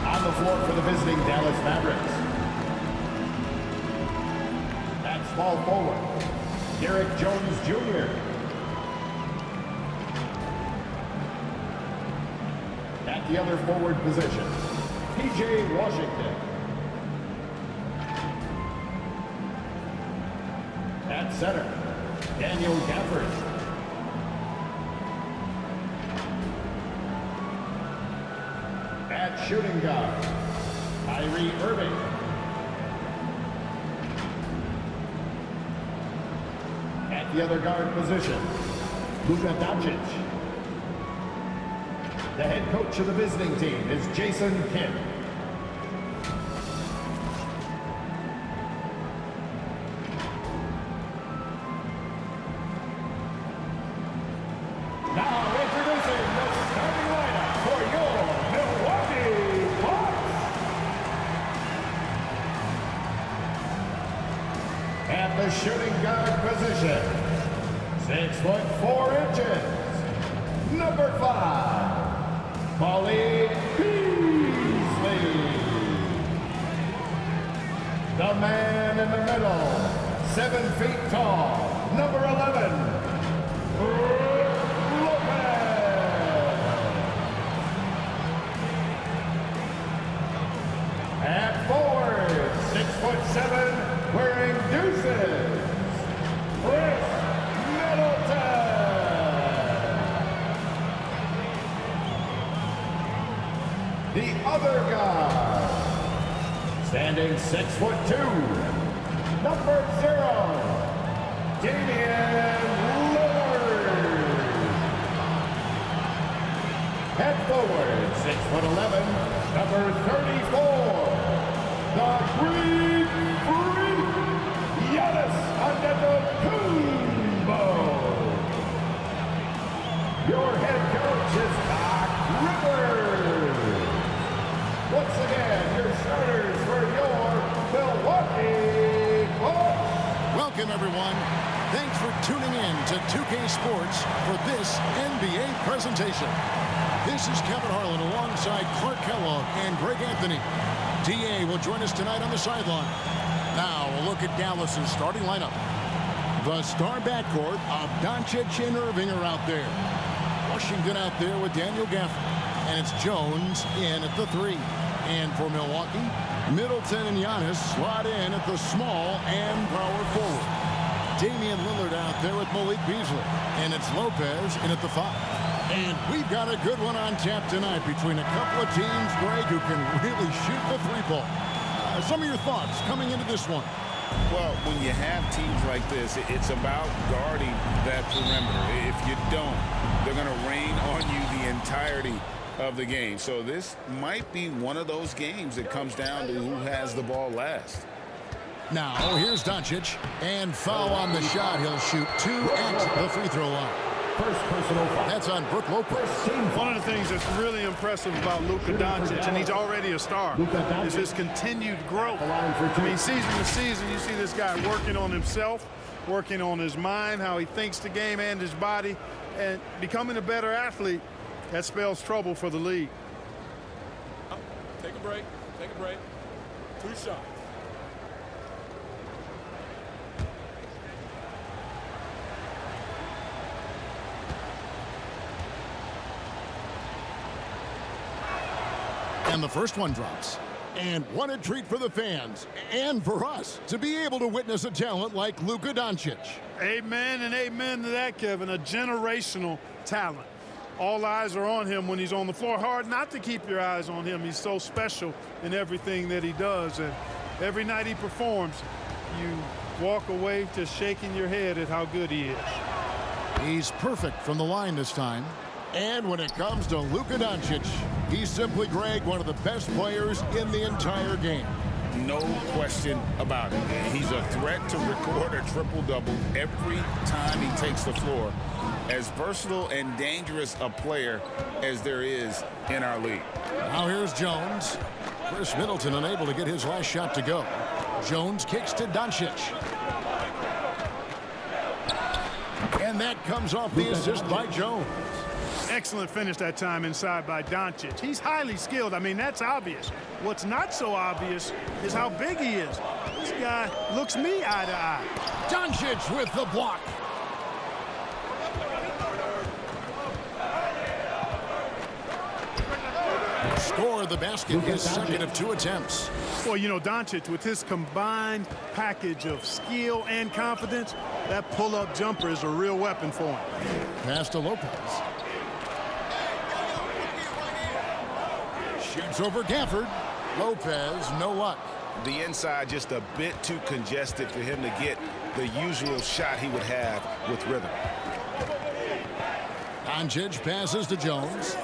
On the floor for the visiting Dallas Mavericks. At small forward, Derek Jones Jr. At the other forward position, P.J. Washington. At center, Daniel Gafford. At shooting guard, Kyrie Irving. At the other guard position, Luka Doncic. The head coach of the visiting team is Jason Kidd. Now introducing the starting lineup for your Milwaukee Bucks. At the shooting guard position, 6'4", number 5, Malik Beasley. The man in the middle, 7 feet tall, number 11, at forward, 6'7", wearing deuces, Chris Middleton. The other guy, standing 6'2", number 0, Damian Lillard. At forward, 6'11", number 34, the Greek Freak, Giannis Antetokounmpo. Your head coach is Doc Rivers. Once again, your starters for your Milwaukee Bucks. Welcome, everyone. Thanks for tuning in to 2K Sports for this NBA presentation. This is Kevin Harlan alongside Clark Kellogg and Greg Anthony. DA will join us tonight on the sideline. Now a look at Dallas's starting lineup. The star backcourt of Doncic and Irving are out there. Washington out there with Daniel Gafford. And it's Jones in at the 3. And for Milwaukee, Middleton and Giannis slot in at the small and power forward. Damian Lillard out there with Malik Beasley. And it's Lopez in at the 5. And we've got a good one on tap tonight between a couple of teams, Greg, who can really shoot the 3-ball. Some of your thoughts coming into this one. Well, when you have teams like this, it's about guarding that perimeter. If you don't, they're going to rain on you the entirety of the game. So this might be one of those games that comes down to who has the ball last. Now, here's Doncic. And foul on the shot. He'll shoot 2 at the free throw line. First personal foul. That's on Brook Lopez. One of the things that's really impressive about Luka Doncic, and he's already a star, is his continued growth. I mean, season to season, you see this guy working on himself, working on his mind, how he thinks the game and his body, and becoming a better athlete. That spells trouble for the league. Take a break. Take a break. 2 shots. And the first one drops. And what a treat for the fans and for us to be able to witness a talent like Luka Doncic. Amen and amen to that, Kevin. A generational talent. All eyes are on him when he's on the floor. Hard not to keep your eyes on him. He's so special in everything that he does. And every night he performs, you walk away just shaking your head at how good he is. He's perfect from the line this time. And when it comes to Luka Doncic, he's simply, Greg, one of the best players in the entire game. No question about it. He's a threat to record a triple-double every time he takes the floor. As versatile and dangerous a player as there is in our league. Now here's Jones. Chris Middleton unable to get his last shot to go. Jones kicks to Doncic. And that comes off the assist by Jones. Excellent finish that time inside by Doncic. He's highly skilled. I mean, that's obvious. What's not so obvious is how big he is. This guy looks me eye to eye. Doncic with the block. Score the basket, his second of 2 attempts. Well, you know, Doncic, with his combined package of skill and confidence, that pull-up jumper is a real weapon for him. Pass to Lopez. Shoots over Gafford. Lopez, no luck. The inside just a bit too congested for him to get the usual shot he would have with rhythm. Doncic passes to Jones.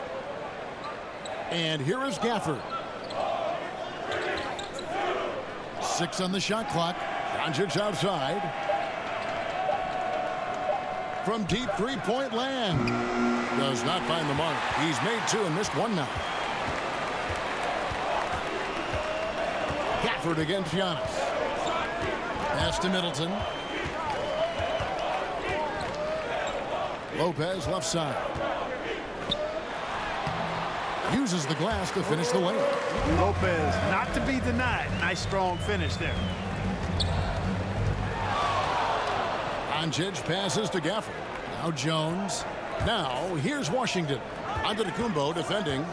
And here is Gafford. 6 on the shot clock. Doncic outside. From deep three-point land. Does not find the mark. He's made 2 and missed 1 now. Gafford against Giannis. Pass to Middleton. Lopez left side. Uses the glass to finish the layup. Lopez, not to be denied. Nice, strong finish there. Doncic passes to Gafford. Now Jones. Now here's Washington. Antetokounmpo defending.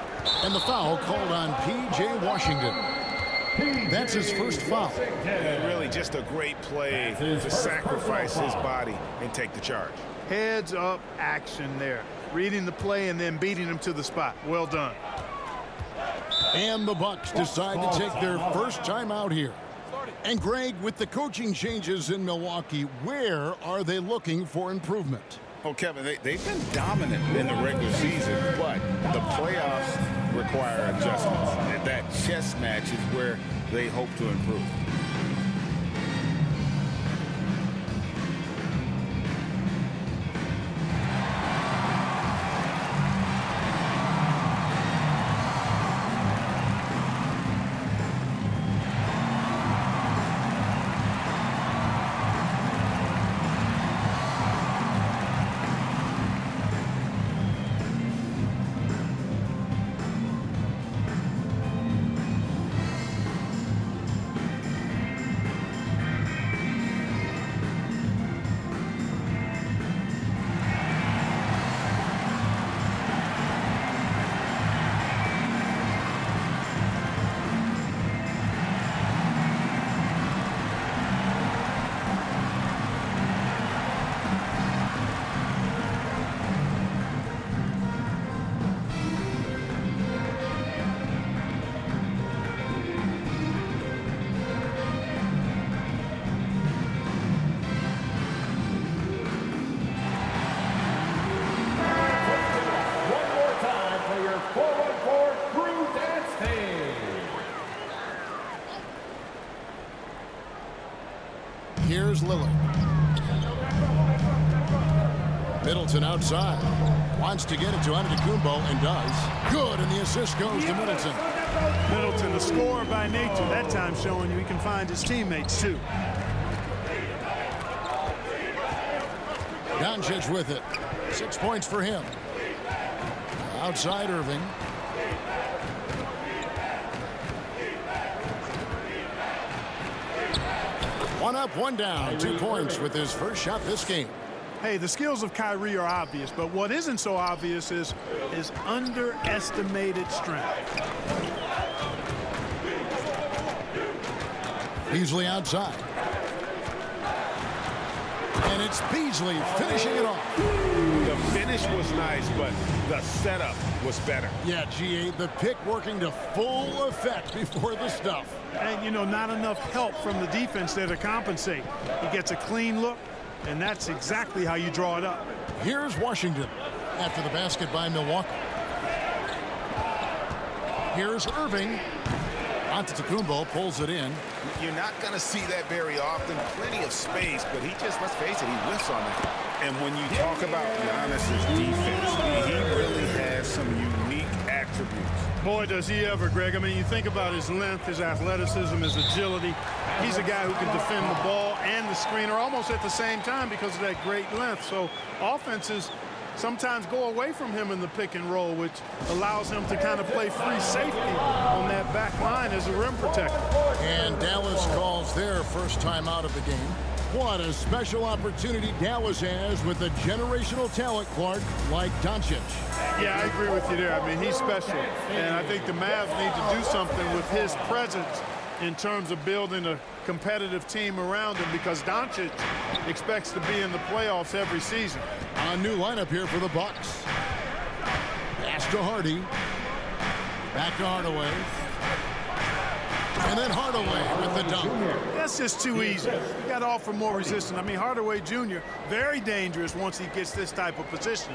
And the foul called on P.J. Washington. That's his first foul. And really just a great play to sacrifice his body and take the charge. Heads up action there. Reading the play and then beating him to the spot. Well done. And the Bucks decide to take their first timeout here. And Greg, with the coaching changes in Milwaukee, where are they looking for improvement? Oh, Kevin, they've been dominant in the regular season, but the playoffs require adjustments. And that chess match is where they hope to improve. Here's Lillard. Middleton outside. Wants to get it to Antetokounmpo and does. Good, and the assist goes to Middleton. Middleton, the scorer by nature, that time showing you he can find his teammates too. Doncic with it. 6 points for him. Outside Irving. One up, one down. 2 points with his first shot this game. Hey, the skills of Kyrie are obvious, but what isn't so obvious is his underestimated strength. Beasley outside. And it's Beasley finishing it off. The finish was nice, but the setup was better. Yeah, GA, the pick working to full effect before the stuff. And, you know, not enough help from the defense there to compensate. He gets a clean look, and that's exactly how you draw it up. Here's Washington after the basket by Milwaukee. Here's Irving. Antetokounmpo pulls it in. You're not going to see that very often. Plenty of space, but he just, let's face it, he whiffs on it. And when you talk about Giannis's defense, he really has some unique attributes. Boy, does he ever, Greg. I mean, you think about his length, his athleticism, his agility. He's a guy who can defend the ball and the screener almost at the same time because of that great length. So offenses sometimes go away from him in the pick and roll, which allows him to kind of play free safety on that back line as a rim protector. And Dallas calls their first time out of the game. What a special opportunity Dallas has with a generational talent, Clark, like Doncic. Yeah, I agree with you there. I mean, he's special. And I think the Mavs need to do something with his presence in terms of building a competitive team around him, because Doncic expects to be in the playoffs every season. A new lineup here for the Bucks. Pass to Hardy. Back to Hardaway. And then Hardaway with the dunk. That's just too easy. You got to offer more resistance. I mean, Hardaway Jr., very dangerous once he gets this type of position.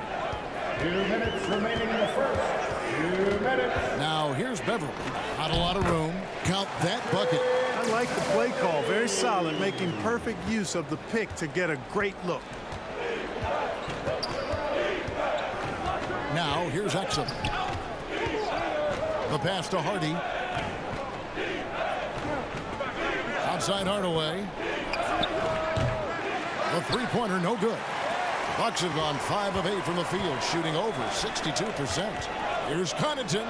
2 minutes remaining in the first. 2 minutes. Now here's Beverly. Not a lot of room. Count that bucket. I like the play call. Very solid, making perfect use of the pick to get a great look. Now here's Exum. The pass to Hardy. Outside Hardaway. The three-pointer, no good. Bucks have gone 5 of 8 from the field, shooting over 62%. Here's Connaughton.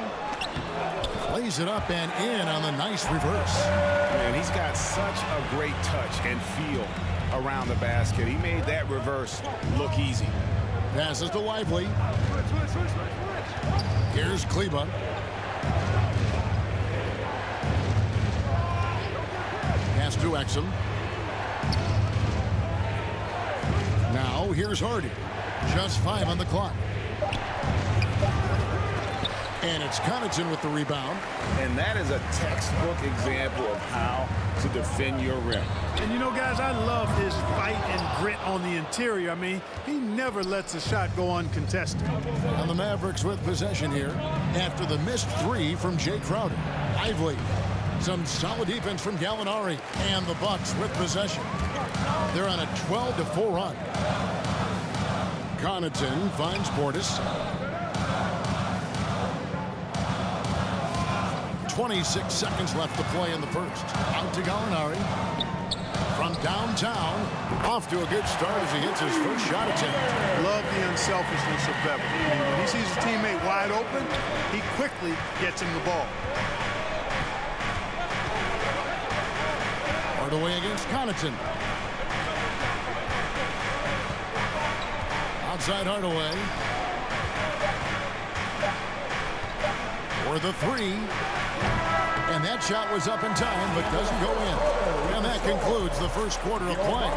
Lays it up and in on the nice reverse. Man, he's got such a great touch and feel around the basket. He made that reverse look easy. Passes to Lively. Here's Kleba. Pass to Exum. Now here's Hardy. Just 5 on the clock. And it's Connaughton with the rebound. And that is a textbook example of how to defend your rim. And you know, guys, I love his fight and grit on the interior. I mean, he never lets a shot go uncontested. And the Mavericks with possession here after the missed 3 from Jay Crowder. Lively. Some solid defense from Gallinari. And the Bucks with possession. They're on a 12-4 run. Connaughton finds Portis. 26 seconds left to play in the first. Out to Gallinari. From downtown. Off to a good start as he hits his first shot attempt. Love the unselfishness of Beverly. When he sees his teammate wide open, he quickly gets him the ball. Hardaway against Connaughton. Outside Hardaway. For the 3. And that shot was up in time, but doesn't go in. And that concludes the first quarter of play.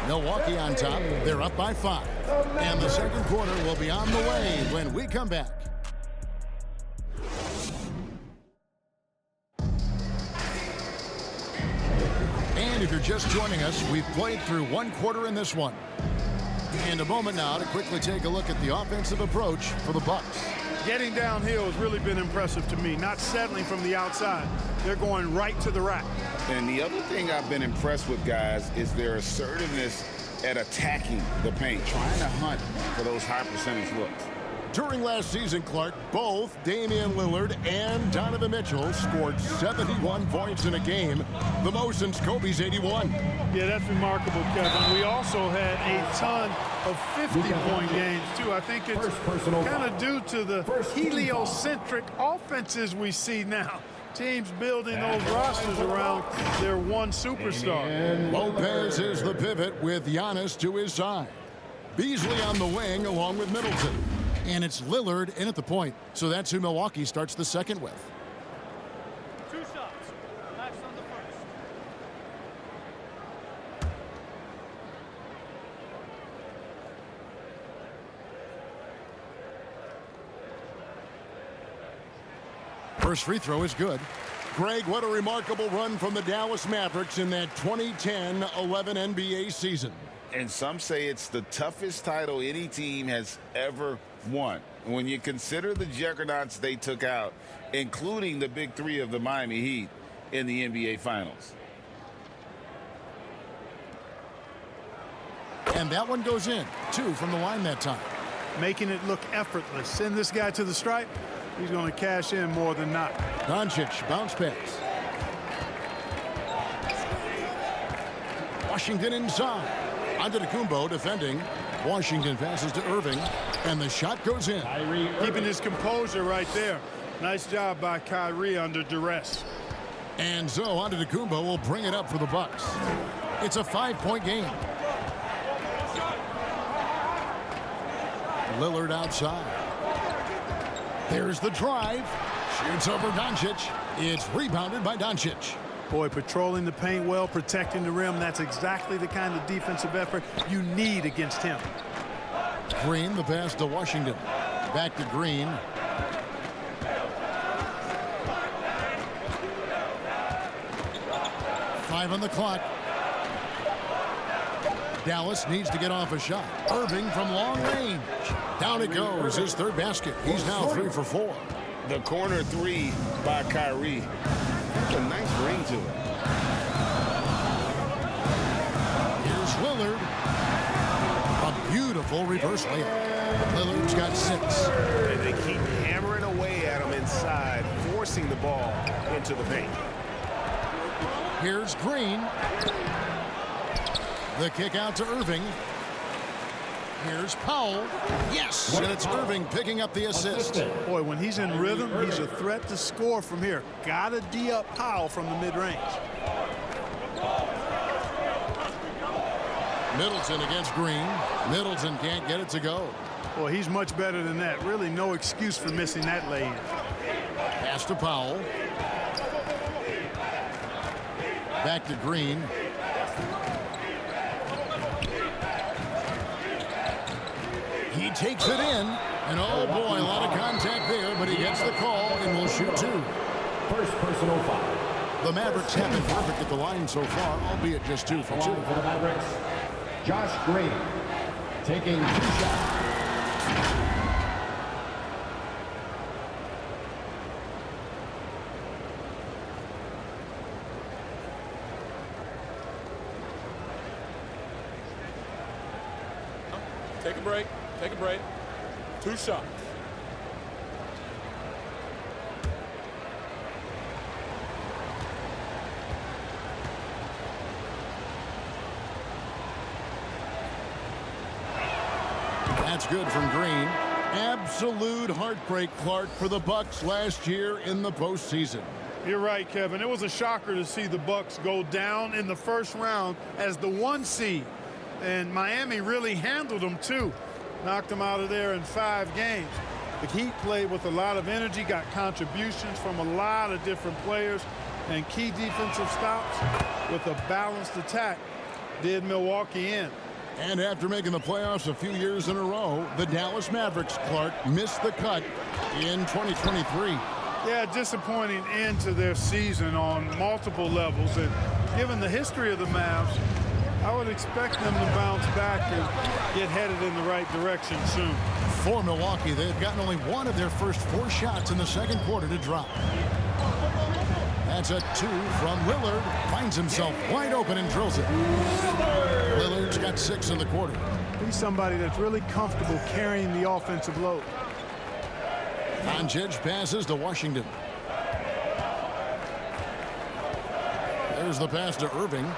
Milwaukee on top. They're up by 5. And the second quarter will be on the way when we come back. And if you're just joining us, we've played through 1 quarter in this one. And a moment now to quickly take a look at the offensive approach for the Bucks. Getting downhill has really been impressive to me, not settling from the outside. They're going right to the rack. And the other thing I've been impressed with, guys, is their assertiveness at attacking the paint, trying to hunt for those high percentage looks. During last season, Clark, both Damian Lillard and Donovan Mitchell scored 71 points in a game, the most since Kobe's 81. Yeah, that's remarkable, Kevin. We also had a ton of 50-point games, too. I think it's kind of due to the heliocentric offenses we see now. Teams building those rosters around their one superstar. And Lopez is the pivot with Giannis to his side. Beasley on the wing along with Middleton. And it's Lillard in at the point. So that's who Milwaukee starts the second with. 2 shots. Max on the first. First free throw is good. Greg, what a remarkable run from the Dallas Mavericks in that 2010-11 NBA season. And some say it's the toughest title any team has ever won. When you consider the juggernauts they took out, including the big 3 of the Miami Heat in the NBA Finals. And that one goes in. 2 from the line that time. Making it look effortless. Send this guy to the stripe. He's going to cash in more than not. Doncic, bounce pass. Washington inside. Antetokounmpo defending. Washington passes to Irving, and the shot goes in. Keeping his composure right there. Nice job by Kyrie under duress. And so Antetokounmpo will bring it up for the Bucks. It's a 5-point game. Lillard outside. There's the drive. Shoots over Doncic. It's rebounded by Doncic. Boy, patrolling the paint well, protecting the rim. That's exactly the kind of defensive effort you need against him. Green, the pass to Washington. Back to Green. Five on the clock. Dallas needs to get off a shot. Irving from long range. Down it goes. His third basket. He's now 3 for 4. The corner three by Kyrie. That's a nice ring to it. Here's Lillard. A beautiful reverse layup. Lillard's got 6. And they keep hammering away at him inside, forcing the ball into the paint. Here's Green. The kick out to Irving. Here's Powell. Yes! And it's Irving picking up the assist. Boy, when he's in rhythm, he's a threat to score from here. Gotta D up Powell from the mid-range. Middleton against Green. Middleton can't get it to go. Boy, he's much better than that. Really no excuse for missing that lay-in. Pass to Powell. Back to Green. He takes it in. And oh boy, a lot of contact there, but he gets the call and will shoot 2. First personal foul. The Mavericks have been perfect at the line so far, albeit just 2 for 2. For the Mavericks, Josh Green taking 2 shots. Take a break. Take a break. 2 shots. That's good from Green. Absolute heartbreak, Clark, for the Bucks last year in the postseason. You're right, Kevin. It was a shocker to see the Bucks go down in the first round as the 1 seed. And Miami really handled them, too. Knocked them out of there in 5 games. The Heat played with a lot of energy, got contributions from a lot of different players, and key defensive stops with a balanced attack did Milwaukee in. And after making the playoffs a few years in a row, the Dallas Mavericks, Clark, missed the cut in 2023. Yeah, disappointing end to their season on multiple levels. And given the history of the Mavs, I would expect them to bounce back and get headed in the right direction soon. For Milwaukee, they've gotten only 1 of their first 4 shots in the second quarter to drop. That's a 2 from Lillard. Finds himself wide open and drills it. Lillard's got 6 in the quarter. He's somebody that's really comfortable carrying the offensive load. Doncic passes to Washington. There's the pass to Irving.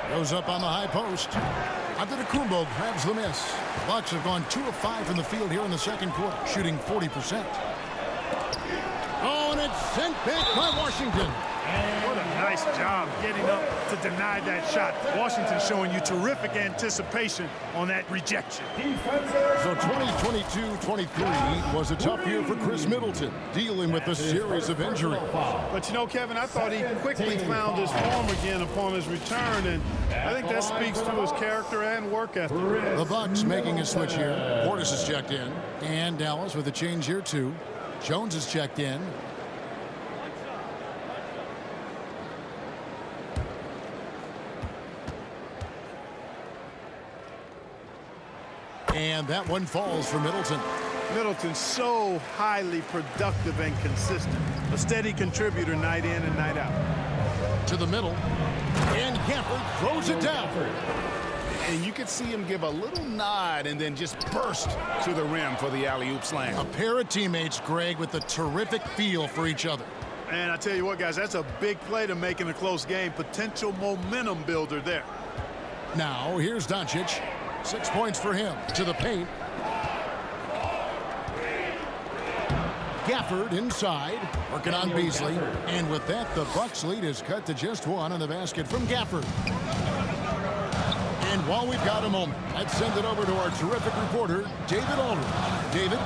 Goes up on the high post. Antetokounmpo grabs the miss. The Bucks have gone 2 of 5 from the field here in the second quarter, shooting 40%. Oh, and it's sent back by Washington. What a nice job getting up to deny that shot. Washington showing you terrific anticipation on that rejection. So 2022-23 was a tough year for Chris Middleton, dealing with a series of injuries. But you know, Kevin, I thought he quickly found his form again upon his return, and I think that speaks to his character and work ethic. The Bucks making a switch here. Portis is checked in, and Dallas with a change here too. Jones is checked in. And that one falls for Middleton. Middleton's so highly productive and consistent. A steady contributor night in and night out. To the middle. And Gafford throws it down. And you could see him give a little nod and then just burst to the rim for the alley-oop slam. A pair of teammates, Greg, with a terrific feel for each other. And I tell you what, guys, that's a big play to make in a close game. Potential momentum builder there. Now, here's Doncic. 6 points for him. To the paint. Gafford inside, working on Beasley. And with that, the Bucks lead is cut to just 1 on the basket from Gafford. And while we've got a moment, let's send it over to our terrific reporter, David Aldridge. David?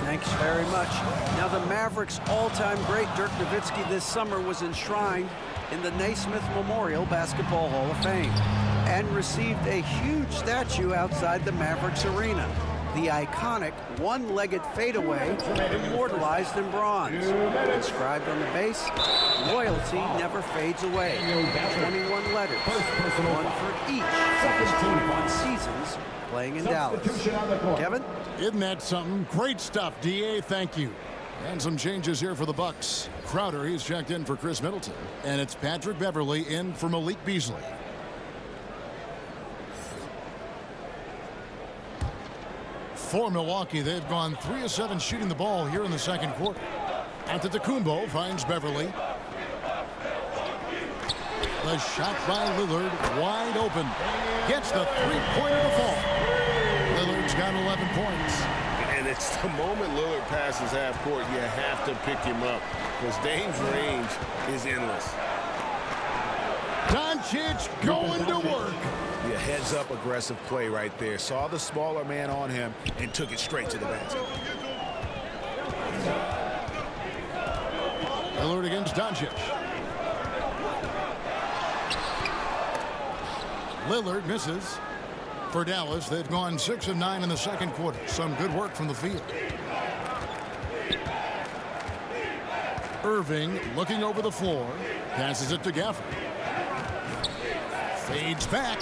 Thanks very much. Now, the Mavericks' all-time great Dirk Nowitzki this summer was enshrined in the Naismith Memorial Basketball Hall of Fame and received a huge statue outside the Mavericks arena. The iconic one-legged fadeaway immortalized in bronze. Inscribed on the base, loyalty never fades away. 21 letters, one for each of his 21 seasons playing in Dallas. Kevin? Isn't that something? Great stuff, D.A. Thank you. And some changes here for the Bucks. Crowder, he's checked in for Chris Middleton. And it's Patrick Beverley in for Malik Beasley. For Milwaukee, they've gone 3 of 7 shooting the ball here in the second quarter. Antetokounmpo finds Beverley. The shot by Lillard, wide open. Gets the three-pointer to fall. Lillard's got 11 points. And it's the moment Lillard passes half court, you have to pick him up because Dame's range is endless. Doncic going to work. Yeah, heads-up aggressive play right there. Saw the smaller man on him and took it straight to the basket. Lillard against Doncic. Lillard misses. For Dallas, they've gone 6 of 9 in the second quarter. Some good work from the field. Irving looking over the floor. Passes it to Gafford. Fades back.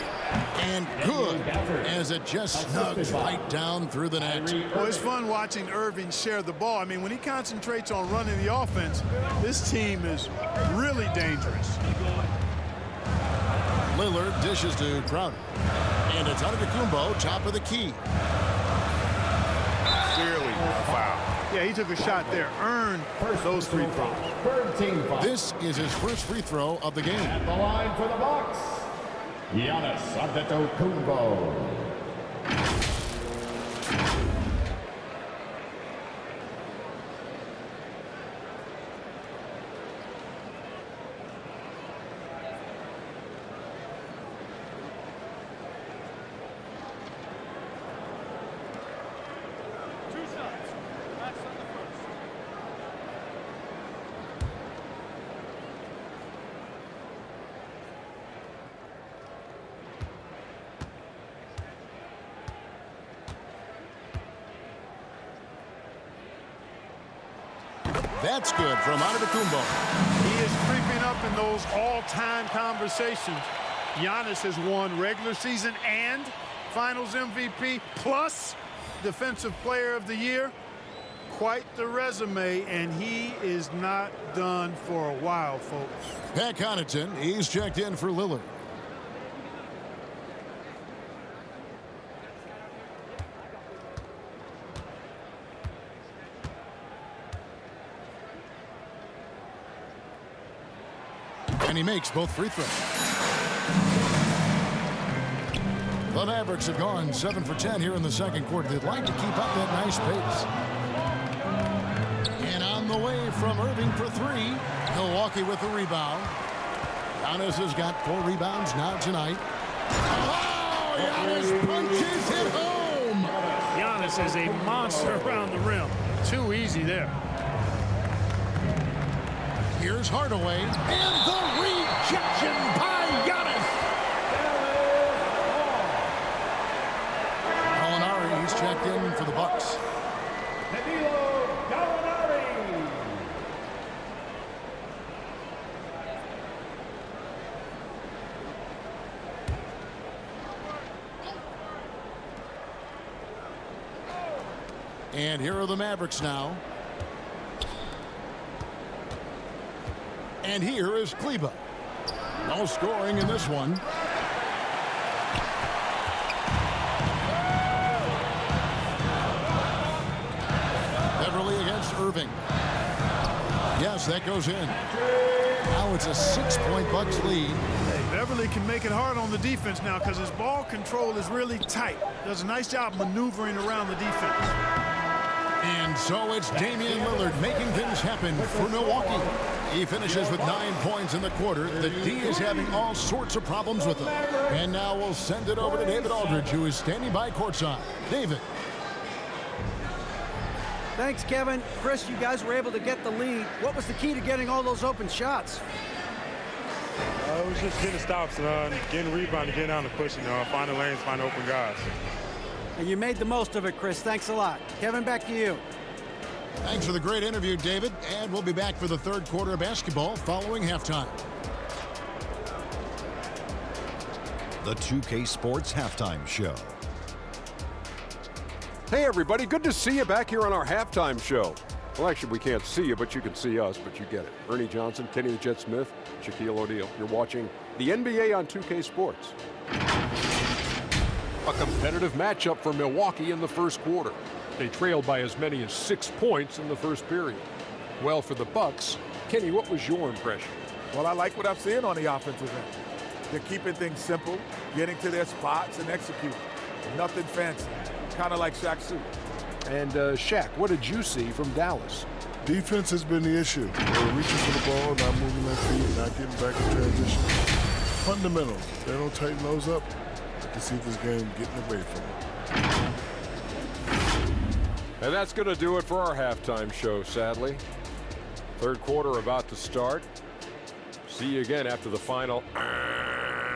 And good as it just snugs right down through the net. Well, it's fun watching Irving share the ball. I mean, when he concentrates on running the offense, this team is really dangerous. Lillard dishes to Crowder. And it's Antetokounmpo, top of the key. Clearly a foul. Yeah, he took a shot there. Earned those free throws. This is his first free throw of the game. At the line for the Bucks, Giannis Antetokounmpo. That's good from Antetokounmpo. He is creeping up in those all-time conversations. Giannis has won regular season and Finals MVP plus Defensive Player of the Year. Quite the resume, and he is not done for a while, folks. Pat Connaughton, he's checked in for Lillard. And he makes both free throws. The Mavericks have gone 7 for 10 here in the second quarter. They'd like to keep up that nice pace. And on the way from Irving for 3. Milwaukee with the rebound. Giannis has got 4 rebounds now tonight. Oh, Giannis punches it home. Giannis is a monster around the rim. Too easy there. Here's Hardaway, and the rejection by Giannis. Gallinari, he's checked in for the Bucks. And here are the Mavericks now. And here is Kleba. No scoring in this one. Beverley against Irving. Yes, that goes in. Now it's a 6-point Bucks lead. Hey, Beverly can make it hard on the defense now because his ball control is really tight. Does a nice job maneuvering around the defense. And so it's Damian Lillard making things happen for Milwaukee. He finishes with 9 points in the quarter. The D is having all sorts of problems with him. And now we'll send it over to David Aldridge, who is standing by courtside. David. Thanks, Kevin. Chris, you guys were able to get the lead. What was the key to getting all those open shots? It was just getting stops, getting rebound, getting out and pushing, finding lanes, finding open guys. And you made the most of it, Chris. Thanks a lot. Kevin, back to you. Thanks for the great interview, David. And we'll be back for the third quarter of basketball following halftime. The 2K Sports Halftime Show. Hey, everybody. Good to see you back here on our halftime show. Well, actually, we can't see you, but you can see us, but you get it. Ernie Johnson, Kenny the Jet Smith, Shaquille O'Neal. You're watching the NBA on 2K Sports. A competitive matchup for Milwaukee in the first quarter. They trailed by as many as 6 points in the first period. Well, for the Bucks, Kenny, what was your impression? Well, I like what I'm seeing on the offensive end. They're keeping things simple, getting to their spots and executing. Nothing fancy, kind of like Shaq's suit. And Shaq, what did you see from Dallas? Defense has been the issue. They're reaching for the ball, not moving their feet, not getting back in transition. Fundamentals. They don't tighten those up. I can see this game getting away from them. And that's going to do it for our halftime show, sadly. Third quarter about to start. See you again after the final.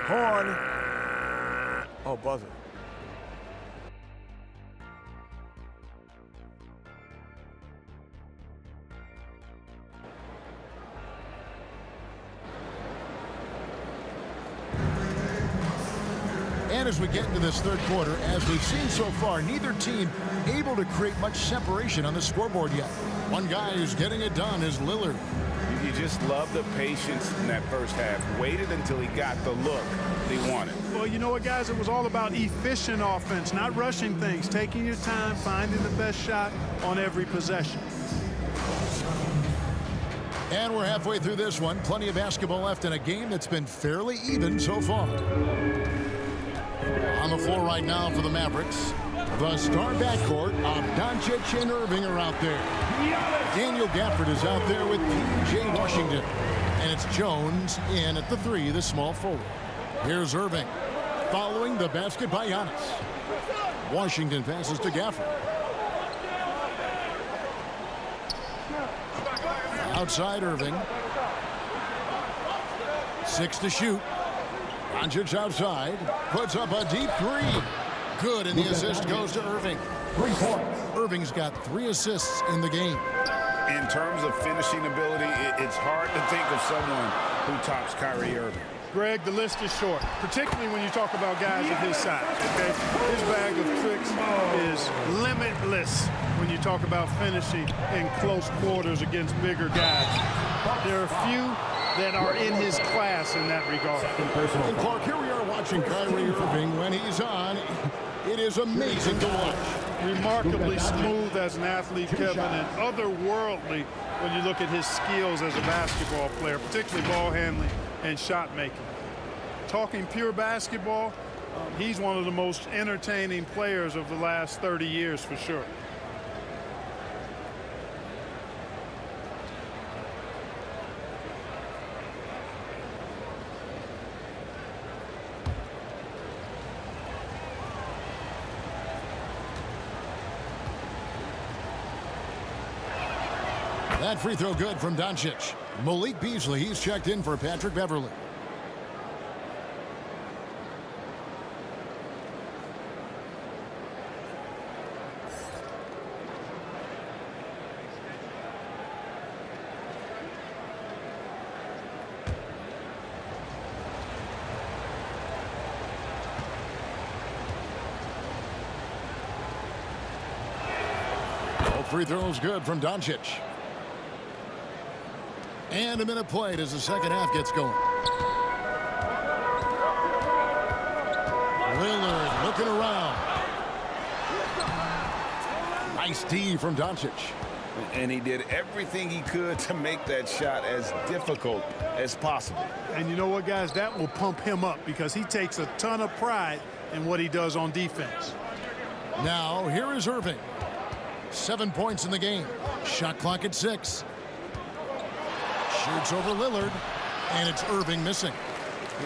Horn. Oh, buzzer. And as we get into this third quarter, as we've seen so far, neither team able to create much separation on the scoreboard yet. One guy who's getting it done is Lillard. You just love the patience in that first half. Waited until he got the look he wanted. Well, you know what, guys? It was all about efficient offense, not rushing things, taking your time, finding the best shot on every possession. And we're halfway through this one. Plenty of basketball left in a game that's been fairly even so far. On the floor right now for the Mavericks, the star backcourt of Doncic and Irving are out there. Daniel Gafford is out there with P.J. Washington. And it's Jones in at the three, the small forward. Here's Irving following the basket by Giannis. Washington passes to Gafford. Outside Irving. 6 to shoot. Doncic outside, puts up a deep three. Good, and the assist goes to Irving. 3 points. Irving's got 3 assists in the game. In terms of finishing ability, it's hard to think of someone who tops Kyrie Irving. Greg, the list is short, particularly when you talk about guys of his size, okay? His bag of tricks is limitless when you talk about finishing in close quarters against bigger guys. There are few that are in his class in that regard. And Clark, here we are watching Kyrie Irving when he's on. It is amazing to watch. Remarkably smooth as an athlete, Kevin, and otherworldly when you look at his skills as a basketball player, particularly ball handling and shot making. Talking pure basketball, he's one of the most entertaining players of the last 30 years for sure. That free throw good from Doncic. Malik Beasley, he's checked in for Patrick Beverly. All free throws good from Doncic. And a minute played as the second half gets going. Lillard looking around. Nice D from Doncic. And he did everything he could to make that shot as difficult as possible. And you know what, guys? That will pump him up because he takes a ton of pride in what he does on defense. Now, here is Irving. 7 points in the game. Shot clock at 6. Shoots over Lillard, and it's Irving missing.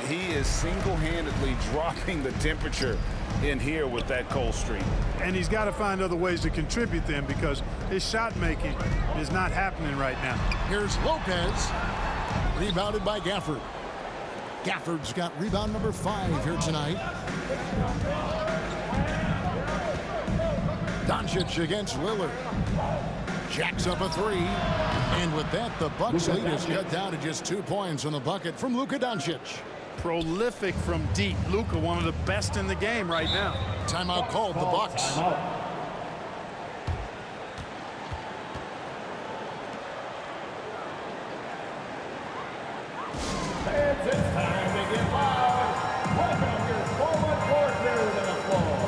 He is single-handedly dropping the temperature in here with that cold streak. And he's got to find other ways to contribute them because his shot making is not happening right now. Here's Lopez. Rebounded by Gafford. Gafford's got rebound number 5 here tonight. Doncic against Lillard. Jacks up a 3. And with that, the Bucks lead is cut down to just 2 points on the bucket from Luka Doncic. Prolific from deep. Luka, one of the best in the game right now. Timeout called, the Bucks. It's time to get loud. Welcome your forward coordinator to the floor.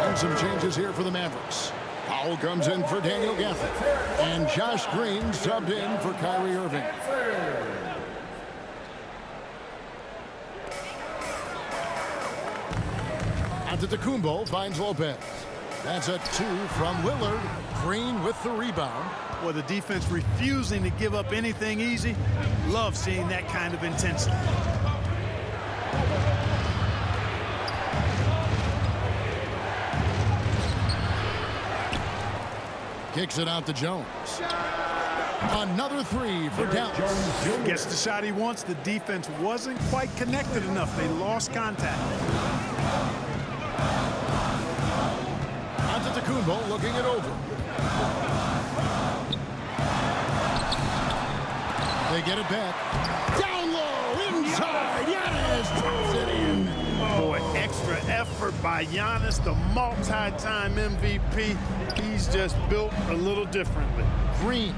And some changes here for the Mavericks. Powell comes in for Daniel Gafford. And Josh Green subbed in for Kyrie Irving. Antetokounmpo finds Lopez. That's a 2 from Lillard. Green with the rebound. Well, the defense refusing to give up anything easy. Love seeing that kind of intensity. Kicks it out to Jones. Another 3 for Dallas. Gets the shot he wants. The defense wasn't quite connected enough. They lost contact. Antetokounmpo looking it over. They get it back. Down low, inside. Giannis drops it in. Boy, extra effort by Giannis, the multi-time MVP. He's just built a little differently. Green.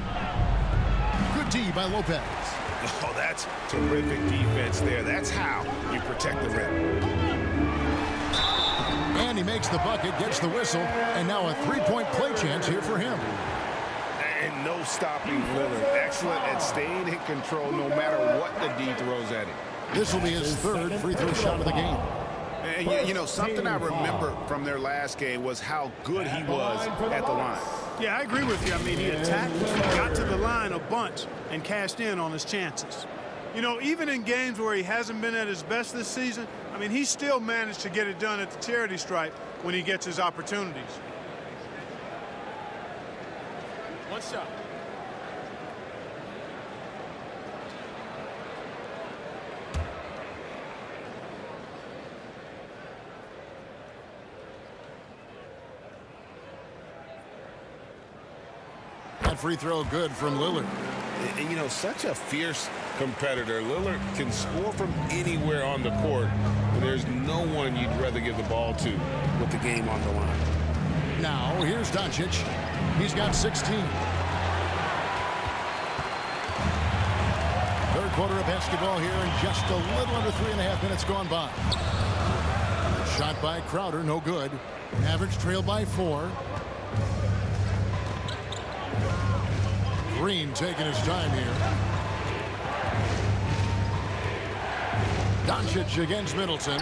Good D by Lopez. Oh, that's terrific defense there. That's how you protect the rim. And he makes the bucket, gets the whistle, and now a 3-point play chance here for him. And no stopping Lillard. Excellent at staying in control no matter what the D throws at him. This will be his 3rd free throw shot of the game. And you know, something I remember from their last game was how good he was at the line. Yeah, I agree with you. I mean, he attacked, got to the line a bunch, and cashed in on his chances. You know, even in games where he hasn't been at his best this season, I mean, he still managed to get it done at the charity stripe when he gets his opportunities. One shot. That free throw good from Lillard. And, you know, such a fierce competitor. Lillard can score from anywhere on the court, but there's no one you'd rather give the ball to with the game on the line. Now, here's Doncic. He's got 16. Third quarter of basketball here, and just a little under 3.5 minutes gone by. Shot by Crowder, no good. Mavericks trail by 4. Green taking his time here. Doncic against Middleton.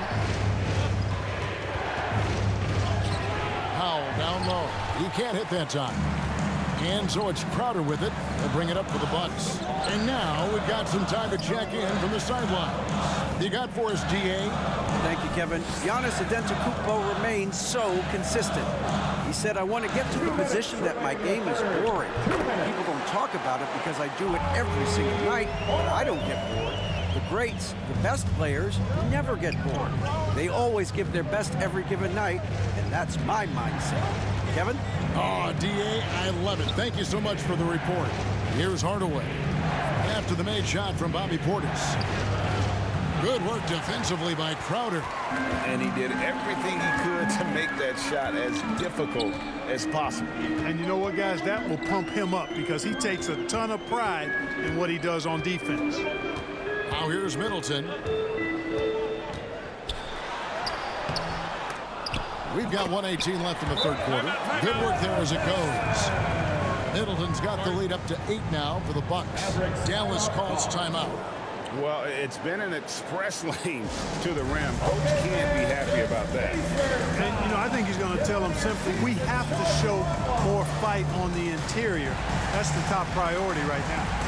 Powell down low. He can't hit that time. And so it's Crowder with it. They'll bring it up for the Bucks. And now we've got some time to check in from the sideline. You got for us, D.A.? Thank you, Kevin. Giannis Antetokounmpo remains so consistent. He said, I want to get to the position that my game is boring. People don't talk about it because I do it every single night, but I don't get bored. The greats, the best players, never get bored. They always give their best every given night, and that's my mindset. Kevin? Oh, D.A., I love it. Thank you so much for the report. Here's Hardaway. After the made shot from Bobby Portis. Good work defensively by Crowder. And he did everything he could to make that shot as difficult as possible. And you know what, guys? That will pump him up because he takes a ton of pride in what he does on defense. Now here's Middleton. We've got 1:18 left in the third quarter. Good work there as it goes. Middleton's got the lead up to 8 now for the Bucks. Dallas calls timeout. Well, it's been an express lane to the rim. Coach can't be happy about that. And, you know, I think he's going to tell them simply, we have to show more fight on the interior. That's the top priority right now.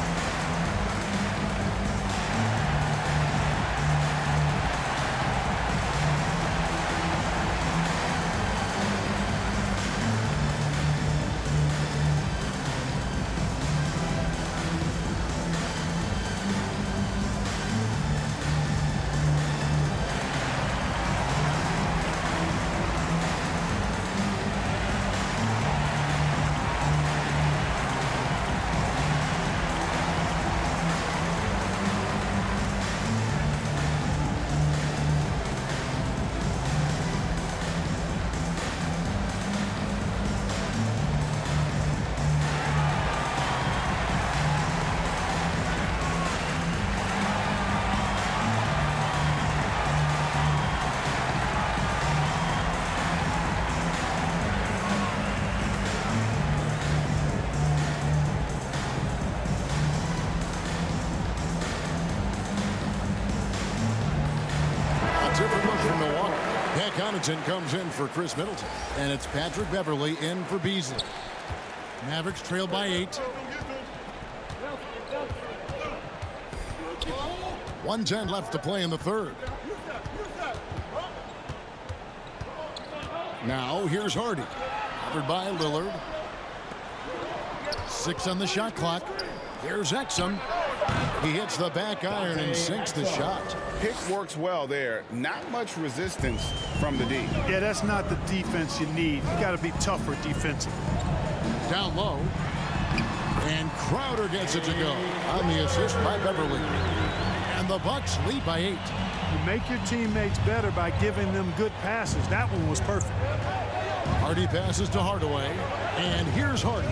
Connaughton comes in for Chris Middleton, and it's Patrick Beverley in for Beasley. Mavericks trail by 8. 1:10 left to play in the third. Now here's Hardy, covered by Lillard. 6 on the shot clock. Here's Exum. He hits the back iron and sinks the shot. Pick works well there. Not much resistance from the D. Yeah, that's not the defense you need. You got to be tougher defensively. Down low. And Crowder gets it to go on the assist by Beverley. And the Bucks lead by 8. You make your teammates better by giving them good passes. That one was perfect. Hardy passes to Hardaway. And here's Hardy.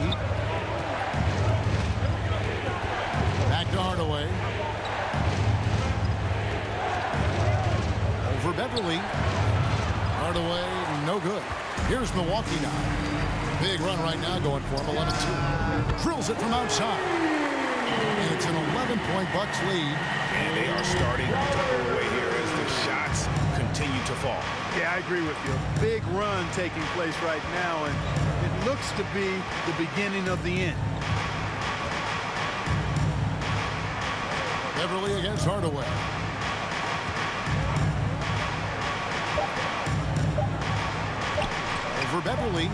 Back to Hardaway. Over Beverley. Hardaway, no good. Here's Milwaukee now. Big run right now going for him, 11-2. Drills it from outside. And it's an 11-point Bucks lead. And they are starting to pull away here as the shots continue to fall. Yeah, I agree with you. A big run taking place right now, and it looks to be the beginning of the end. Beverley against Hardaway. Over Beverley.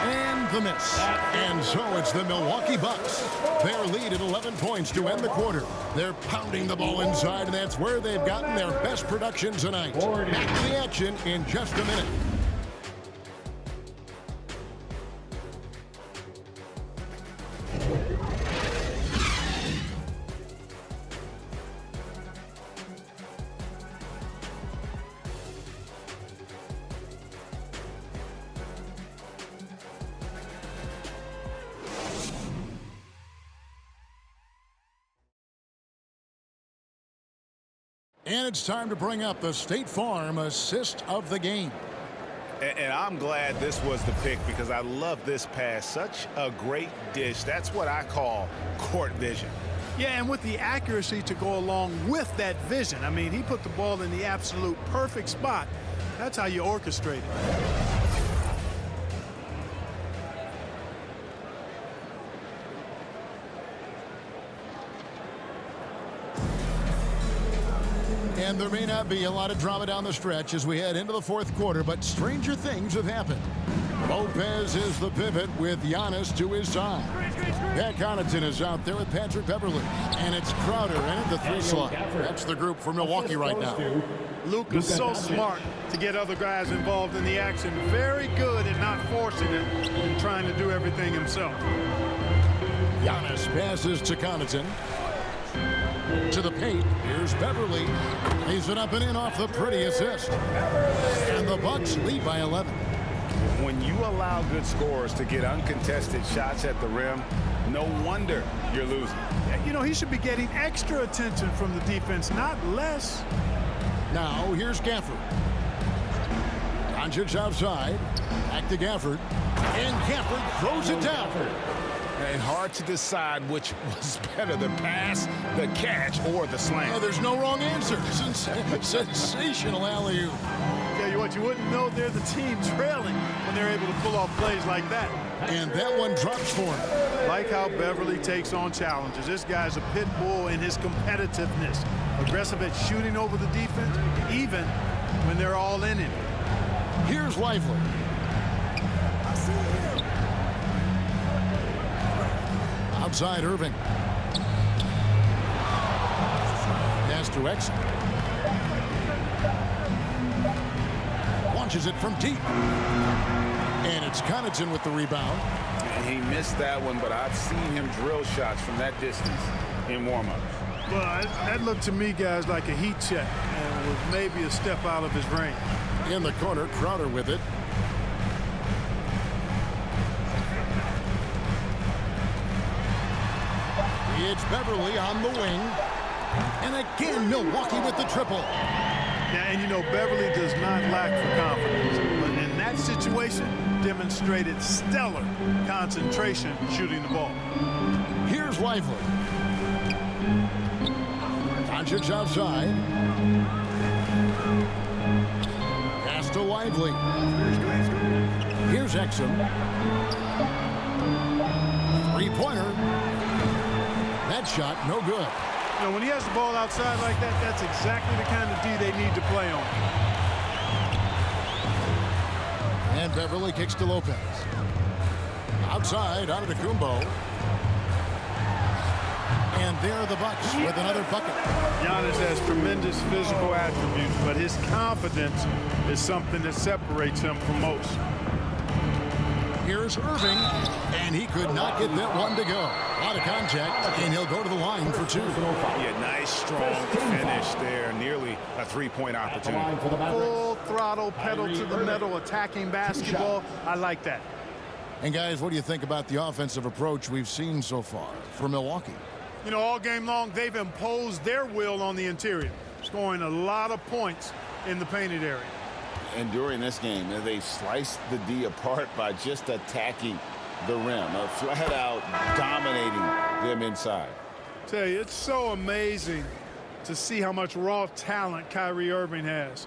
And the miss. And so it's the Milwaukee Bucks. Their lead at 11 points to end the quarter. They're pounding the ball inside, and that's where they've gotten their best production tonight. Back to the action in just a minute. And it's time to bring up the State Farm assist of the game. And I'm glad this was the pick because I love this pass. Such a great dish. That's what I call court vision. Yeah, and with the accuracy to go along with that vision. I mean, he put the ball in the absolute perfect spot. That's how you orchestrate it. And there may not be a lot of drama down the stretch as we head into the fourth quarter, but stranger things have happened. Lopez is the pivot with Giannis to his side. Pat Connaughton is out there with Patrick Beverley. And it's Crowder in at the 3 slot. That's the group for Milwaukee right now. Luke is so smart to get other guys involved in the action. Very good at not forcing it and trying to do everything himself. Giannis passes to Connaughton. To the paint. Here's Beverley. Lays it up and in off the pretty assist. And the Bucks lead by 11. When you allow good scorers to get uncontested shots at the rim, no wonder you're losing. You know, he should be getting extra attention from the defense, not less. Now, here's Gafford. Doncic outside. Back to Gafford. And Gafford throws it down. And hard to decide which was better, the pass, the catch, or the slam. Oh, there's no wrong answer. Sensational alley-oop. Tell you what, you wouldn't know they're the team trailing when they're able to pull off plays like that. And that one drops for him. Like how Beverley takes on challenges. This guy's a pit bull in his competitiveness. Aggressive at shooting over the defense, even when they're all in it. Here's Lively. Outside Irving. Pass to Exum. Launches it from deep. And it's Connaughton with the rebound. He missed that one, but I've seen him drill shots from that distance in warm-ups. Well, that looked to me, guys, like a heat check and was maybe a step out of his range. In the corner, Crowder with it. It's Beverley on the wing. And again, Milwaukee with the triple. Yeah, and you know, Beverley does not lack for confidence. But in that situation, demonstrated stellar concentration shooting the ball. Here's Lively. Doncic outside. Pass to Lively. Here's Exum. Three-pointer. That shot, no good. You know, when he has the ball outside like that, that's exactly the kind of D they need to play on. And Beverley kicks to Lopez. Outside, out of the Kumbo. And there are the Bucks with another bucket. Giannis has tremendous physical attributes, but his confidence is something that separates him from most. Here's Irving, and he could not get that one to go. A lot of contact, and he'll go to the line for 2. Yeah, nice, strong finish there. Nearly a three-point opportunity. Full throttle, pedal to the metal, attacking basketball. I like that. And, guys, what do you think about the offensive approach we've seen so far for Milwaukee? You know, all game long, they've imposed their will on the interior, scoring a lot of points in the painted area. And during this game, they sliced the D apart by just attacking the rim, flat out dominating them inside. Tell you, it's so amazing to see how much raw talent Kyrie Irving has.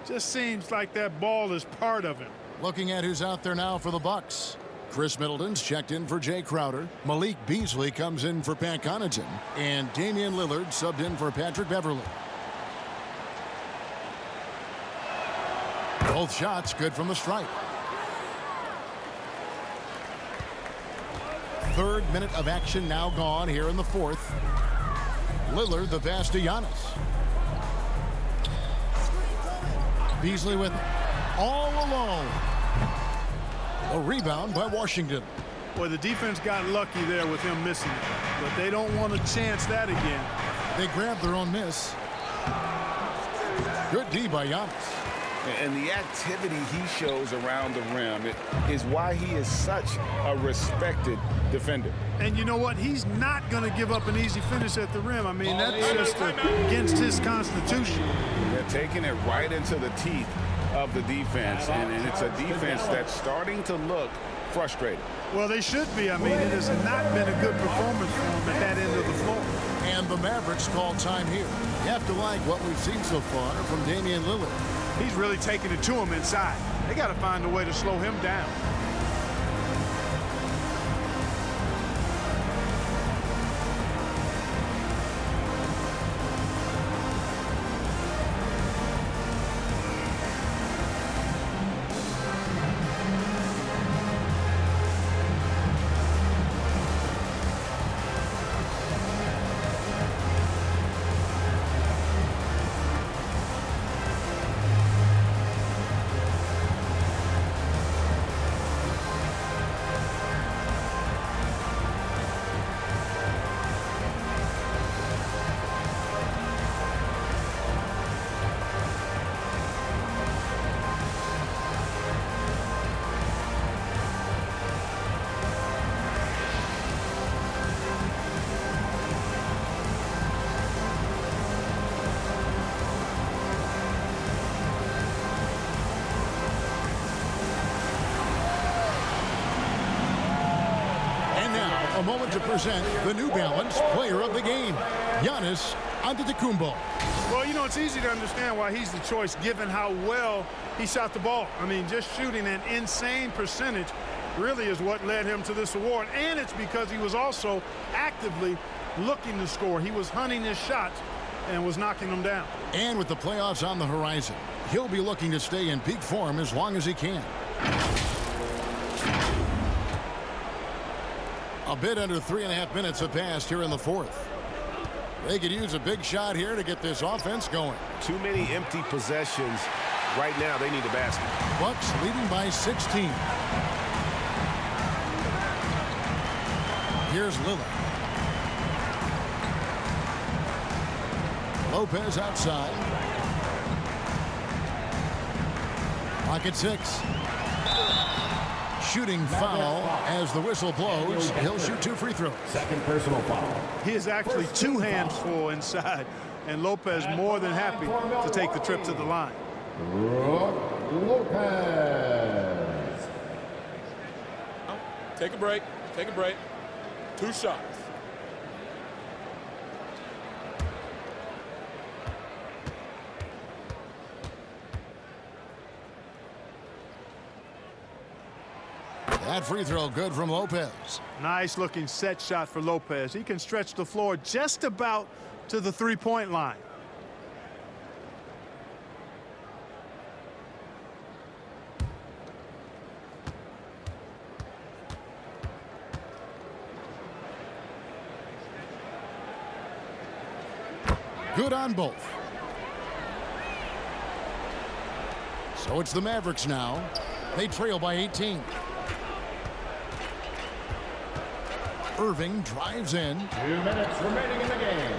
Just seems like that ball is part of him. Looking at who's out there now for the Bucks. Chris Middleton's checked in for Jay Crowder. Malik Beasley comes in for Pat Connaughton. And Damian Lillard subbed in for Patrick Beverley. Both shots good from the stripe. Third minute of action now gone here in the fourth. Lillard the pass to Giannis. Beasley with it. All alone. A rebound by Washington. Boy, the defense got lucky there with him missing it, but they don't want to chance that again. They grabbed their own miss. Good D by Giannis. And the activity he shows around the rim is why he is such a respected defender. And you know what? He's not going to give up an easy finish at the rim. I mean, that's just against his constitution. They're taking it right into the teeth of the defense, and it's a defense that's starting to look frustrated. Well, they should be. I mean, it has not been a good performance for them at that end of the floor. the Mavericks call time here. You have to like what we've seen so far from Damian Lillard. He's really taking it to him inside. They got to find a way to slow him down. A moment to present the New Balance Player of the Game, Giannis Antetokounmpo. Well, you know, it's easy to understand why he's the choice given how well he shot the ball. I mean, just shooting an insane percentage really is what led him to this award. And it's because he was also actively looking to score. He was hunting his shots and was knocking them down. And with the playoffs on the horizon, he'll be looking to stay in peak form as long as he can. A bit under 3.5 minutes have passed here in the fourth. They could use a big shot here to get this offense going. Too many empty possessions. Right now, they need a basket. Bucks leading by 16. Here's Lillard. Lopez outside. Pocket 6. Shooting foul as the whistle blows. He'll shoot 2 free throws. Second personal foul. He is actually 2 hands full inside, and Lopez more than happy to take the trip to the line. Lopez. Take a break. Take a break. 2 shots. That free throw good from Lopez. Nice looking set shot for Lopez. He can stretch the floor just about to the three-point line. Good on both. So it's the Mavericks now. They trail by 18. Irving drives in. 2 minutes remaining in the game.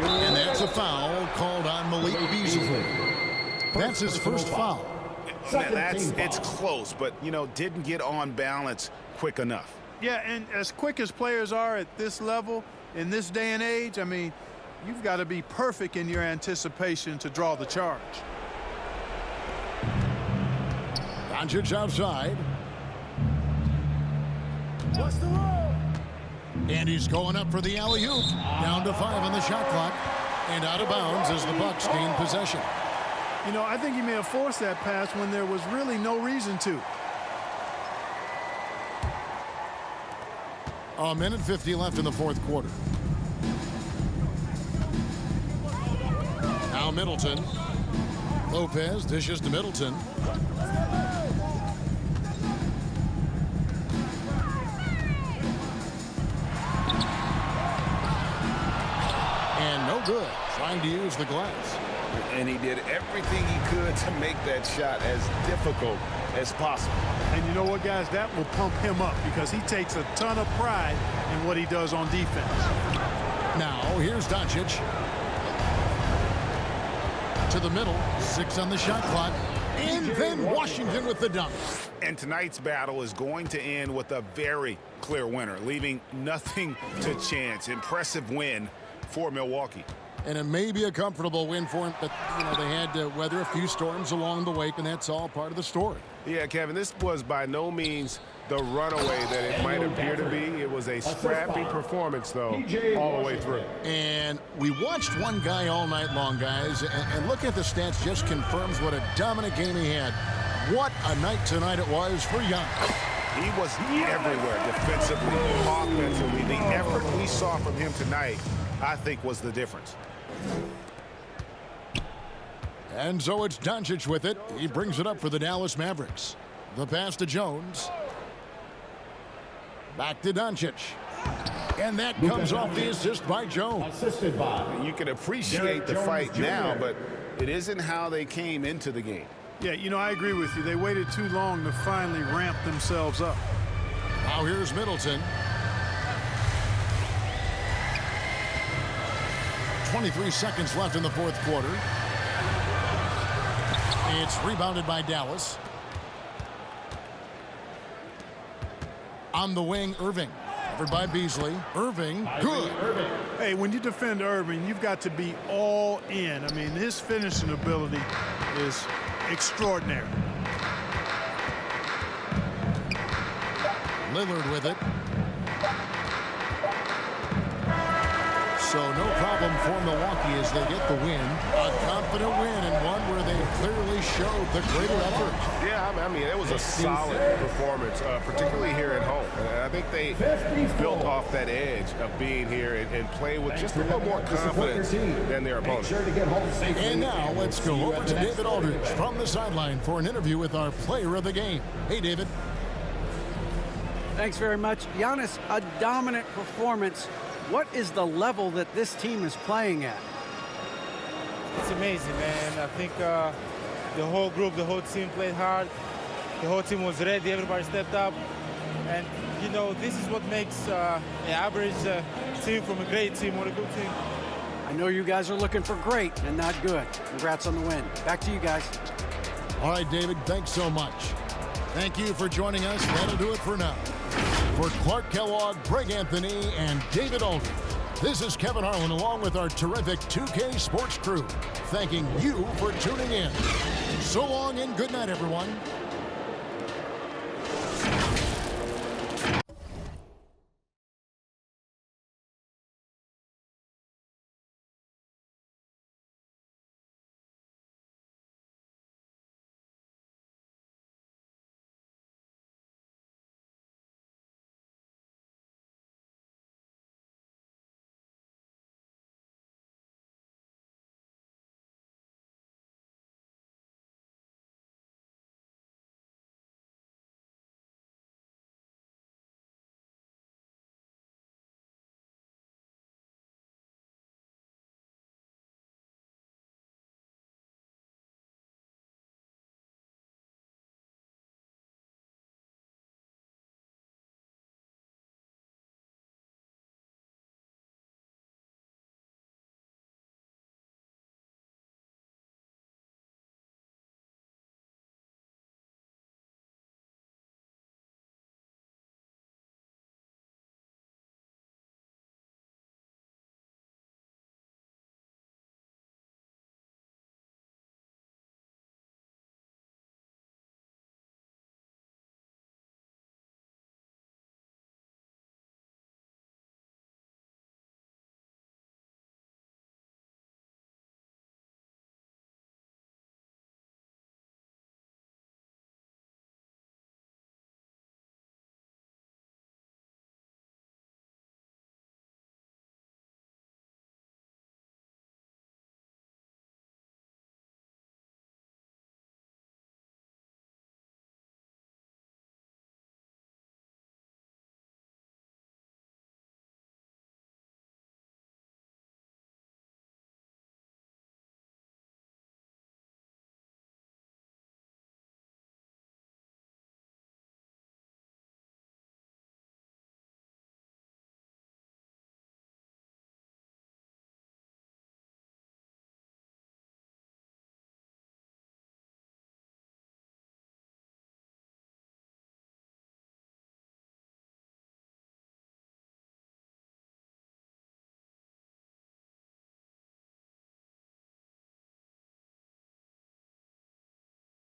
And that's a foul called on Malik Beasley. That's his first foul. It's close, but, you know, didn't get on balance quick enough. Yeah, and as quick as players are at this level, in this day and age, I mean, you've got to be perfect in your anticipation to draw the charge. Doncic outside. What's the roll? And he's going up for the alley-oop. Down to 5 on the shot clock. And out of bounds as the Bucks gain possession. You know, I think he may have forced that pass when there was really no reason to. A minute 50 left in the fourth quarter. Now Middleton. Lopez dishes to Middleton. And no good. Trying to use the glass. And he did everything he could to make that shot as difficult as possible. And you know what, guys? That will pump him up because he takes a ton of pride in what he does on defense. Now, here's Doncic. To the middle. 6 on the shot clock. And then Washington with the dunk. And tonight's battle is going to end with a very clear winner, leaving nothing to chance. Impressive win for Milwaukee. And it may be a comfortable win for him, but, you know, they had to weather a few storms along the way, and that's all part of the story. Yeah, Kevin, this was by no means the runaway that it might appear to be. It was a scrappy performance, though, all the way through. And we watched one guy all night long, guys, and looking at the stats just confirms what a dominant game he had. What a night tonight it was for Giannis. He was everywhere, defensively, offensively. The effort we saw from him tonight, I think, was the difference. And so it's Doncic with it. He brings it up for the Dallas Mavericks. The pass to Jones. Back to Doncic. And that comes off the assist by Jones. Assisted by. You can appreciate the fight now, but it isn't how they came into the game. Yeah, you know, I agree with you. They waited too long to finally ramp themselves up. Now here's Middleton. 23 seconds left in the fourth quarter. It's rebounded by Dallas. On the wing, Irving. Covered by Beasley. Irving, good. Hey, when you defend Irving, you've got to be all in. I mean, his finishing ability is extraordinary. Lillard with it. So no problem for Milwaukee as they get the win. A confident win and one where they clearly showed the greater effort. Yeah, I mean, it was a solid performance, particularly here at home. And I think they built off that edge of being here and play with just a little more confidence than their opponents. And now let's go over to David Aldridge from the sideline for an interview with our player of the game. Hey, David. Thanks very much. Giannis, a dominant performance. What is the level that this team is playing at? It's amazing, man. I think the whole group, the whole team played hard. The whole team was ready. Everybody stepped up. And, you know, this is what makes an average team from a great team or a good team. I know you guys are looking for great and not good. Congrats on the win. Back to you guys. All right, David, thanks so much. Thank you for joining us. That'll do it for now. For Clark Kellogg, Greg Anthony, and David Aldridge, this is Kevin Harlan along with our terrific 2K Sports crew, thanking you for tuning in. So long and good night, everyone.